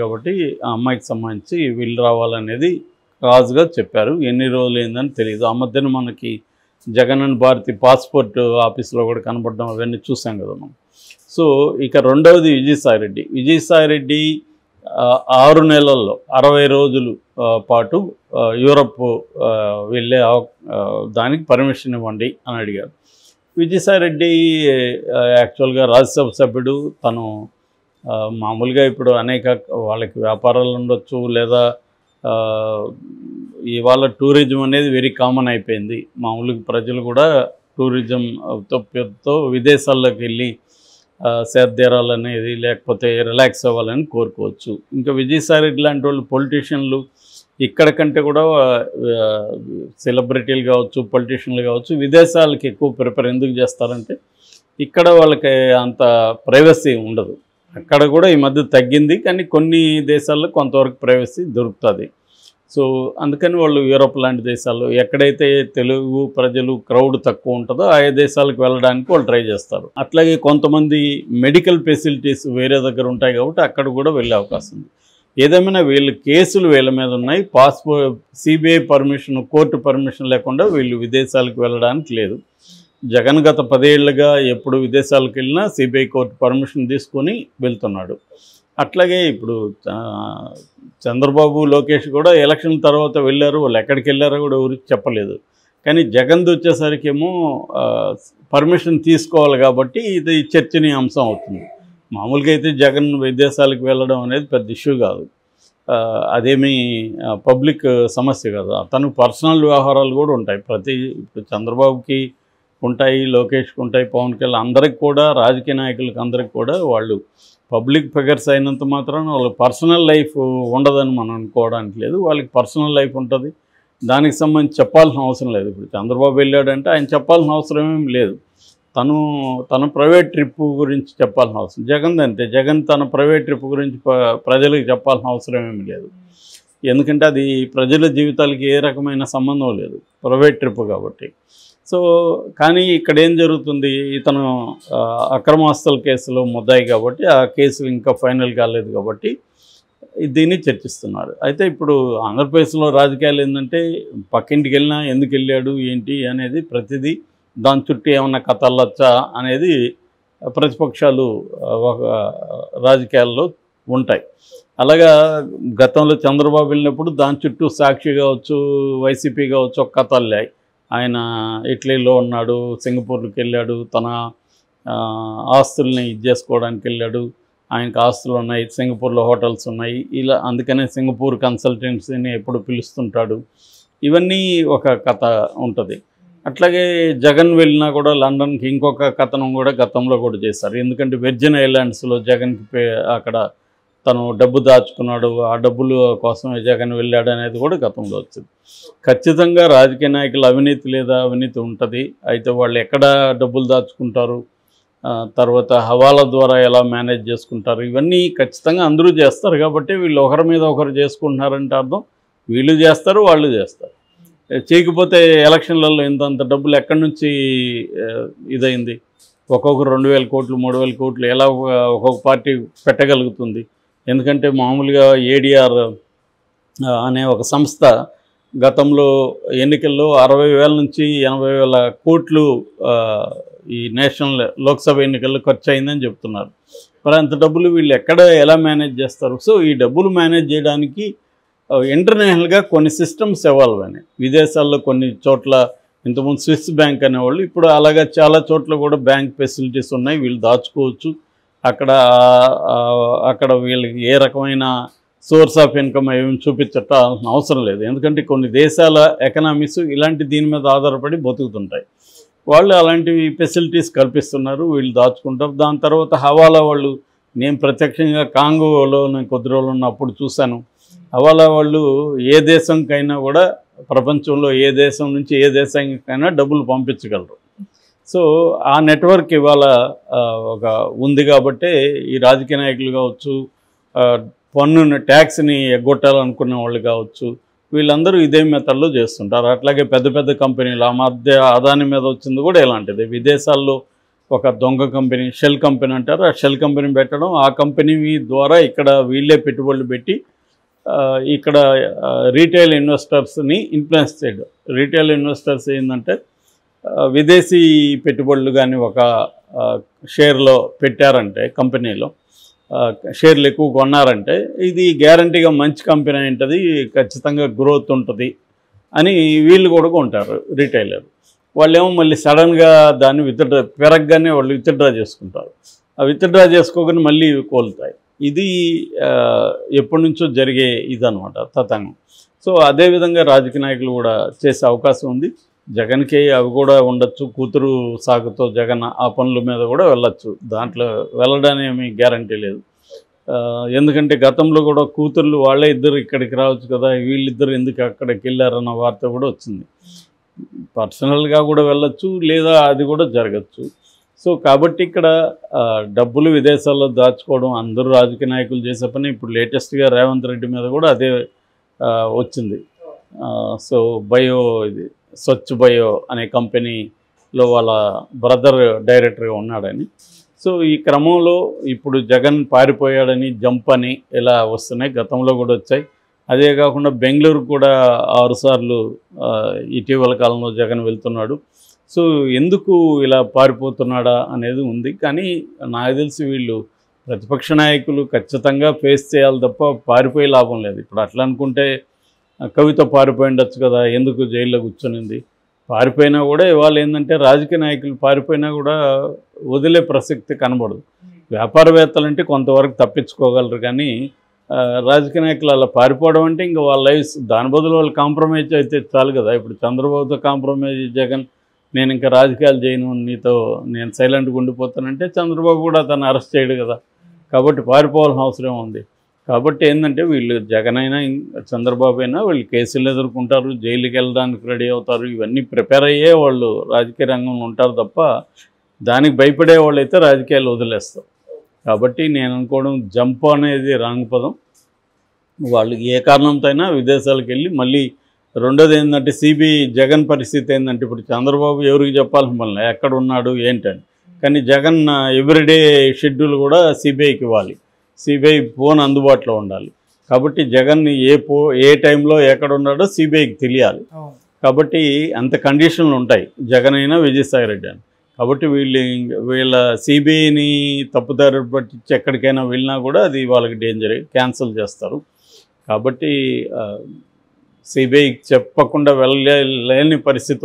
కాబట్టి ఆ అమ్మాయికి సంబంధించి వీళ్ళు రావాలనేది రాజుగా చెప్పారు. ఎన్ని రోజులు అయిందని తెలియదు. ఆ మధ్యన మనకి జగన్ అండ్ భారతి పాస్పోర్ట్ ఆఫీస్లో కూడా కనపడడం అవన్నీ చూసాం కదా మనం. సో ఇక రెండవది విజయసాయిరెడ్డి. విజయసాయిరెడ్డి 6 నెలల్లో 60 రోజులు పాటు యూరప్ వెళ్ళే దానికి పర్మిషన్ ఇవ్వండి అని అడిగారు. విజయసాయిరెడ్డి యాక్చువల్గా రాజ్యసభ సభ్యుడు. తను మామూలుగా ఇప్పుడు అనేక వాళ్ళకి వ్యాపారాలు ఉండొచ్చు, లేదా ఇవాళ టూరిజం అనేది వెరీ కామన్ అయిపోయింది. మామూలుగా ప్రజలు కూడా టూరిజంతో విదేశాల్లోకి వెళ్ళి సేద్తీరాలనేది లేకపోతే రిలాక్స్ అవ్వాలని కోరుకోవచ్చు. ఇంకా విజయసాయిరెడ్డి లాంటి వాళ్ళు పొలిటీషియన్లు ఇక్కడ కంటే కూడా సెలబ్రిటీలు కావచ్చు, పొలిటీషియన్లు కావచ్చు, విదేశాలకు ఎక్కువ ప్రిఫర్ ఎందుకు చేస్తారంటే ఇక్కడ వాళ్ళకి అంత ప్రైవసీ ఉండదు. అక్కడ కూడా ఈ మధ్య తగ్గింది, కానీ కొన్ని దేశాల్లో కొంతవరకు ప్రైవసీ దొరుకుతుంది. సో అందుకని వాళ్ళు యూరోప్ లాంటి దేశాలు ఎక్కడైతే తెలుగు ప్రజలు క్రౌడ్ తక్కువ ఉంటుందో ఆయా దేశాలకు వెళ్ళడానికి వాళ్ళు ట్రై చేస్తారు. అట్లాగే కొంతమంది మెడికల్ ఫెసిలిటీస్ వేరే దగ్గర ఉంటాయి కాబట్టి అక్కడ కూడా వెళ్ళే అవకాశం ఉంది. ఏదేమైనా కేసులు వీళ్ళ మీద ఉన్నాయి. సిబిఐ పర్మిషన్, కోర్టు పర్మిషన్ లేకుండా వీళ్ళు విదేశాలకు వెళ్ళడానికి లేదు. జగన్ గత 10 ఏళ్లుగా ఎప్పుడు విదేశాలకు వెళ్ళినా సిబిఐ కోర్టు పర్మిషన్ తీసుకొని వెళ్తున్నాడు. అట్లాగే ఇప్పుడు చంద్రబాబు, లోకేష్ కూడా ఎలక్షన్ తర్వాత వెళ్ళారు. వాళ్ళు ఎక్కడికి వెళ్ళారో కూడా ఎవరికి చెప్పలేదు. కానీ జగన్ది వచ్చేసరికి ఏమో పర్మిషన్ తీసుకోవాలి కాబట్టి ఇది చర్చనీయాంశం అవుతుంది. మామూలుగా అయితే జగన్ విదేశాలకు వెళ్ళడం అనేది పెద్ద ఇష్యూ కాదు, అదేమీ పబ్లిక్ సమస్య కాదు. అతను పర్సనల్ వ్యవహారాలు కూడా ఉంటాయి. ఇప్పుడు చంద్రబాబుకి ఉంటాయి, లోకేష్కి ఉంటాయి, పవన్ కళ్యాణ్ అందరికి కూడా, రాజకీయ నాయకులకి అందరికి కూడా వాళ్ళు పబ్లిక్ ఫిగర్స్ అయినంత మాత్రాన వాళ్ళకి పర్సనల్ లైఫ్ ఉండదని మనం అనుకోవడానికి లేదు. వాళ్ళకి పర్సనల్ లైఫ్ ఉంటుంది, దానికి సంబంధించి చెప్పాల్సిన అవసరం లేదు. ఇప్పుడు చంద్రబాబు వెళ్ళాడంటే ఆయన చెప్పాల్సిన అవసరం ఏం లేదు. తన ప్రైవేట్ ట్రిప్ గురించి చెప్పాల్సిన అవసరం. జగన్ అంతే, జగన్ తన ప్రైవేట్ ట్రిప్ గురించి ప్రజలకు చెప్పాల్సిన అవసరం ఏమీ లేదు. ఎందుకంటే అది ప్రజల జీవితాలకి ఏ రకమైన సంబంధం లేదు, ప్రైవేట్ ట్రిప్ కాబట్టి. సో కానీ ఇక్కడ ఏం జరుగుతుంది, ఇతను అక్రమాస్తుల కేసులో ముద్దాయి కాబట్టి ఆ కేసులు ఇంకా ఫైనల్ కాలేదు కాబట్టి దీన్ని చర్చిస్తున్నారు. అయితే ఇప్పుడు ఆంధ్రప్రదేశ్లో రాజకీయాలు ఏంటంటే పక్కింటికి వెళ్ళినా ఎందుకు వెళ్ళాడు ఏంటి అనేది ప్రతిదీ దాని చుట్టూ ఏమన్నా కథలొచ్చా అనేది ప్రతిపక్షాలు రాజకీయాల్లో ఉంటాయి. అలాగా గతంలో చంద్రబాబు వెళ్ళినప్పుడు దాని చుట్టూ సాక్షి కావచ్చు, వైసీపీ కావచ్చు ఒక కథల్లాయి. ఆయన ఇటలీలో ఉన్నాడు, సింగపూర్కి వెళ్ళాడు, తన ఆస్తుల్ని చేసుకోవడానికి వెళ్ళాడు, ఆయనకు ఆస్తులు ఉన్నాయి, సింగపూర్లో హోటల్స్ ఉన్నాయి, ఇలా అందుకనే సింగపూర్ కన్సల్టెన్సీని ఎప్పుడు పిలుస్తుంటాడు. ఇవన్నీ ఒక కథ ఉంటుంది. అట్లాగే జగన్ వెళ్ళినా కూడా లండన్కి ఇంకొక కథనం కూడా గతంలో కూడా చేశారు. ఎందుకంటే విర్జిన్ ఐలాండ్స్లో జగన్కి అక్కడ తను డబ్బు దాచుకున్నాడు, ఆ డబ్బుల కోసమే జగన్ వెళ్ళాడు అనేది కూడా గతంలో వచ్చింది. ఖచ్చితంగా రాజకీయ నాయకులు అవినీతి లేదా అవినీతి ఉంటుంది. అయితే వాళ్ళు ఎక్కడ డబ్బులు దాచుకుంటారు, తర్వాత హవాలా ద్వారా ఎలా మేనేజ్ చేసుకుంటారు, ఇవన్నీ ఖచ్చితంగా అందరూ చేస్తారు. కాబట్టి వీళ్ళు ఒకరి మీద ఒకరు చేసుకుంటున్నారంటే అర్థం వీళ్ళు చేస్తారు, వాళ్ళు చేస్తారు. చేయకపోతే ఎలక్షన్లలో ఇంతంత డబ్బులు ఎక్కడి నుంచి ఇదైంది? ఒక్కొక్కరు 2,000 కోట్లు 3,000 కోట్లు ఎలా ఒక్కొక్క పార్టీ పెట్టగలుగుతుంది? ఎందుకంటే మామూలుగా ఏడిఆర్ అనే ఒక సంస్థ గతంలో ఎన్నికల్లో 60,000 నుంచి 80,000 కోట్లు ఈ నేషనల్ లోక్సభ ఎన్నికల్లో ఖర్చు అయిందని చెప్తున్నారు. మరి అంత డబ్బులు వీళ్ళు ఎక్కడ ఎలా మేనేజ్ చేస్తారు? సో ఈ డబ్బులు మేనేజ్ చేయడానికి ఇంటర్నేషనల్గా కొన్ని సిస్టమ్స్ ఎవాల్వ్ అయినాయి. విదేశాల్లో కొన్ని చోట్ల ఇంతకుముందు స్విస్ బ్యాంక్ అనేవాళ్ళు, ఇప్పుడు అలాగా చాలా చోట్ల కూడా బ్యాంక్ ఫెసిలిటీస్ ఉన్నాయి, వీళ్ళు దాచుకోవచ్చు. అక్కడ వీళ్ళకి ఏ రకమైన సోర్స్ ఆఫ్ ఇన్కమ్ ఏమి చూపించటాల్సిన అవసరం లేదు. ఎందుకంటే కొన్ని దేశాల ఎకనామీస్ ఇలాంటి దీని మీద ఆధారపడి బతుకుతుంటాయి. వాళ్ళు అలాంటివి ఫెసిలిటీస్ కల్పిస్తున్నారు, వీళ్ళు దాచుకుంటారు. దాని తర్వాత హవాలా వాళ్ళు, నేను ప్రత్యక్షంగా కాంగోలో నేను కొద్ది రోజులు ఉన్నప్పుడు చూశాను. హవాలా వాళ్ళు ఏ దేశంకైనా కూడా, ప్రపంచంలో ఏ దేశం నుంచి ఏ దేశానికైనా డబ్బులు పంపించగలరు. సో ఆ నెట్వర్క్ ఇవాళ ఒక ఉంది కాబట్టి ఈ రాజకీయ నాయకులు కావచ్చు, పన్నుని ట్యాక్స్ని ఎగ్గొట్టాలనుకునే వాళ్ళు కావచ్చు, వీళ్ళందరూ ఇదే మెథడ్లో చేస్తుంటారు. అట్లాగే పెద్ద పెద్ద కంపెనీలు, ఆ మధ్య అదాని మీద వచ్చింది కూడా ఇలాంటిది. విదేశాల్లో ఒక దొంగ కంపెనీ, షెల్ కంపెనీ అంటారు, ఆ షెల్ కంపెనీ పెట్టడం, ఆ కంపెనీ ద్వారా ఇక్కడ వీళ్ళే పెట్టుబడులు పెట్టి ఇక్కడ రీటైల్ ఇన్వెస్టర్స్ని ఇన్ఫ్లుయెన్స్ చేయడం. రీటైల్ ఇన్వెస్టర్స్ ఏంటంటే విదేశీ పెట్టుబడులు కానీ ఒక షేర్లో పెట్టారంటే, కంపెనీలో షేర్లు ఎక్కువ కొన్నారంటే ఇది గ్యారంటీగా మంచి కంపెనీ ఉంటుంది, ఖచ్చితంగా గ్రోత్ ఉంటుంది అని వీళ్ళు కూడా కొంటారు రీటైలర్. వాళ్ళేమో మళ్ళీ సడన్గా దాన్ని పెరగగానే వాళ్ళు విత్డ్రా చేసుకుంటారు. ఆ విత్డ్రా చేసుకోగానే మళ్ళీ కోలుతాయి. ఇది ఎప్పటి నుంచో జరిగే ఇదనమాట తతంగం. సో అదేవిధంగా రాజకీయ నాయకులు కూడా చేసే అవకాశం ఉంది. జగన్కి అవి కూడా ఉండొచ్చు. కూతురు సాగుతో జగన్ ఆ పనుల మీద కూడా వెళ్ళొచ్చు. దాంట్లో వెళ్ళడానికి ఏమీ గ్యారంటీ లేదు. ఎందుకంటే గతంలో కూడా కూతుర్లు వాళ్ళే ఇద్దరు ఇక్కడికి రావచ్చు కదా, వీళ్ళిద్దరు ఎందుకు అక్కడికి వెళ్ళారన్న వార్త కూడా వచ్చింది. పర్సనల్గా కూడా వెళ్ళొచ్చు, లేదా అది కూడా జరగచ్చు. సో కాబట్టి ఇక్కడ డబ్బులు విదేశాల్లో దాచుకోవడం అందరూ రాజకీయ నాయకులు చేసే పని. ఇప్పుడు లేటెస్ట్గా రేవంత్ రెడ్డి మీద కూడా అదే వచ్చింది. సో ఇది స్వచ్ఛ బయో అనే కంపెనీలో వాళ్ళ బ్రదర్ డైరెక్టర్గా ఉన్నాడని. సో ఈ క్రమంలో ఇప్పుడు జగన్ పారిపోయాడని, జంప్ అని ఇలా వస్తున్నాయి. గతంలో కూడా వచ్చాయి. అదే కాకుండా బెంగళూరు కూడా 6 సార్లు ఇటీవల కాలంలో జగన్ వెళ్తున్నాడు. సో ఎందుకు ఇలా పారిపోతున్నాడా అనేది ఉంది. కానీ నాకు తెలిసి వీళ్ళు ప్రతిపక్ష నాయకులు ఖచ్చితంగా ఫేస్ చేయాలి తప్ప పారిపోయే లాభం లేదు. ఇప్పుడు అట్లా అనుకుంటే కవిత పారిపోయి ఉండొచ్చు కదా, ఎందుకు జైల్లో కూర్చొనింది. పారిపోయినా కూడా ఇవాళ ఏంటంటే రాజకీయ నాయకులు పారిపోయినా కూడా వదిలే ప్రసక్తి కనబడదు. వ్యాపారవేత్తలంటే కొంతవరకు తప్పించుకోగలరు, కానీ రాజకీయ నాయకులు అలా పారిపోవడం అంటే ఇంకా వాళ్ళ లైఫ్, దాని బదులు వాళ్ళు కాంప్రమైజ్ అయితే చాలు కదా. ఇప్పుడు చంద్రబాబుతో కాంప్రమైజ్ జగన్, నేను ఇంకా రాజకీయాలు చేయను, నీతో నేను సైలెంట్గా ఉండిపోతానంటే చంద్రబాబు కూడా తను అరెస్ట్ చేయడు కదా. కాబట్టి పారిపోవాల్సిన అవసరం ఉంది. కాబట్టి ఏంటంటే వీళ్ళు జగన్ అయినా చంద్రబాబు అయినా వీళ్ళు కేసులు ఎదుర్కొంటారు, జైలుకి వెళ్ళడానికి రెడీ అవుతారు. ఇవన్నీ ప్రిపేర్ అయ్యే వాళ్ళు రాజకీయ రంగంలో ఉంటారు తప్ప దానికి భయపడే వాళ్ళు అయితే రాజకీయాలు వదిలేస్తారు. కాబట్టి నేను అనుకోవడం జంప్ అనేది రాంగ్ పదం. వాళ్ళు ఏ కారణంతో అయినా విదేశాలకు వెళ్ళి మళ్ళీ రెండోది ఏంటంటే సిబిఐ జగన్ పరిస్థితి ఏంటంటే ఇప్పుడు చంద్రబాబు ఎవరికి చెప్పాల్సిన పని ఎక్కడ ఉన్నాడు ఏంటని, కానీ జగన్ ఎవ్రీడే షెడ్యూల్ కూడా సిబిఐకి ఇవ్వాలి. సిబిఐ ఫోన్ అందుబాటులో ఉండాలి. కాబట్టి జగన్ ఏ టైంలో ఎక్కడ ఉన్నాడో సిబిఐకి తెలియాలి. కాబట్టి అంత కండిషన్లు ఉంటాయి జగన్ అయినా విజయసాయి రెడ్డి అని. కాబట్టి వీళ్ళ సిబిఐని తప్పుదారి పట్టించి ఎక్కడికైనా వెళ్ళినా కూడా అది వాళ్ళకి డేంజర్, క్యాన్సిల్ చేస్తారు. కాబట్టి సిబిఐకి చెప్పకుండా వెళ్ళలేని పరిస్థితి